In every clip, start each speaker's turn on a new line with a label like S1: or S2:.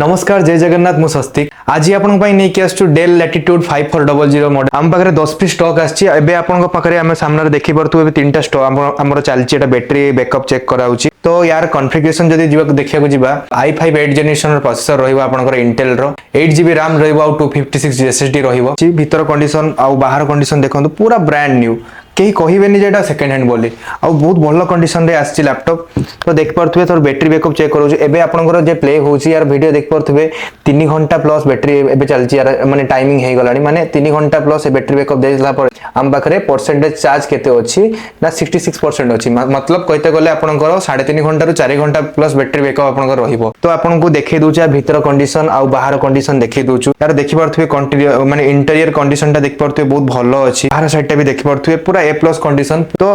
S1: नमस्कार जय जगन्नाथ मु स्वस्तिक आज आपण नहीं आसु डेल लैटिट्यूड 5400 मॉडल आम पाखे 10 पीस स्टॉक आछि एबे आपण पाखे आम सामने देखि परतु एबे तीनटा स्टॉक हमर चलछि एटा बैटरी बैकअप चेक कराउछि। तो यार कॉन्फ़िगरेशन जदी जीवा देखिया को जीवा i5 8 जनरेशन प्रोसेसर रहइबो आपनकर इंटेल रो 8GB RAM रहइबो आ 256 SSD रहइबो। जी भीतर कंडीशन आ बाहर कंडीशन देखंतु पूरा ब्रांड न्यू कहीं कहबेनि जे एटा सेकंड हैंड बोली आ बहुत भलो कंडीशन रे आछि लैपटॉप। तो देख परथुबे तोर बैटरी बैकअप चेक करू एबे आपनकर जे प्ले होछि यार वीडियो देख परथुबे 3 घंटा प्लस बैटरी एबे चलछि यार माने टाइमिंग हे गलानी माने 3 घंटा प्लस बैटरी बैकअप देला पर हम पाखरे परसेंटेज चार्ज केते अछि ना 66% अछि मतलब कहते गले आपनकर 3.5 घंटा रु 4 घंटा प्लस बैटरी बैकअप आपनकर रहिबो। तो आपनको देखै दोछ भीतर कंडीशन आ बाहर कंडीशन देखै दोछु यार देखि परथुबे माने इंटीरियर कंडीशन ता देखि परथुबे बहुत भलो अछि बाहर साइड ता भी देखि परथुबे पूरा ए प्लस कंडीशन। तो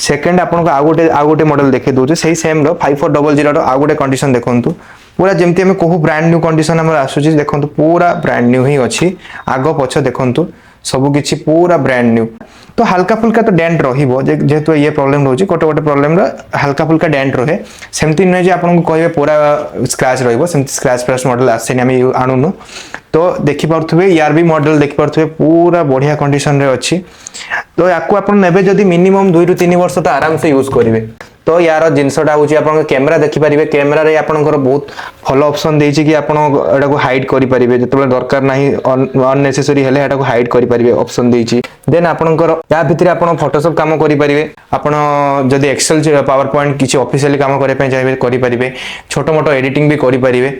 S1: सेकंड आपनको आ गोटे मॉडल देखै दोछु सेही सेम रो 5400 रो आ गोटे कंडीशन देखंतु पूरा जेमती हमें कहू ब्रांड न्यू कंडीशन हमर आसुची देखंतु पूरा ब्रांड न्यू ही अछि आगो पछ देखंतु सब किछि पूरा ब्रांड न्यू। तो हल्का फुल्का तो डेंट रहिबो जेहेतु ये प्रॉब्लम रहउची गोटे प्रॉब्लम रो हल्का फुल्का डेंट रहे सेमती नै जे आपन को कहबे पूरा स्क्रैच रहिबो सेमती स्क्रैच प्लस मॉडल आसेनी हम आनुनु। तो देखि परथुबे यार भी मॉडल देखि परथुबे पूरा बढ़िया कंडीशन रे अछि। तो याकू आपन नेबे जदी मिनिमम 2 रु 3 वर्ष तो आराम से यूज करिवे। तो यार जिनसटा होची आपन कैमरा देखि परिबे कैमरा रे आपनकर बहुत भलो ऑप्शन देछि कि आपन एटा को हाइड करि परिबे जतबे दरकार नाही अननेसेसरी हेले एटा को हाइड करि परिबे ऑप्शन देछि। देन आपनकर या भितरे आपन फोटोशॉप काम करि परिबे आपन जदी एक्सेल पावर पॉइंट किछि ऑफिशियली काम करे पे चाहे करि परिबे छोटो मोटो एडिटिंग भी करि परिबे।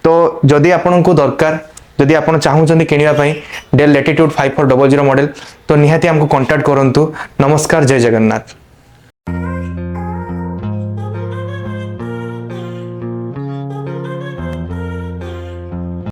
S1: तो जदी आपन को दरकार जदि आपण चाहूचंदी किनिया पई डेल लैटिट्यूड 5400 मॉडल तो निहाती हमको कांटेक्ट करंतु। नमस्कार जय जगन्नाथ।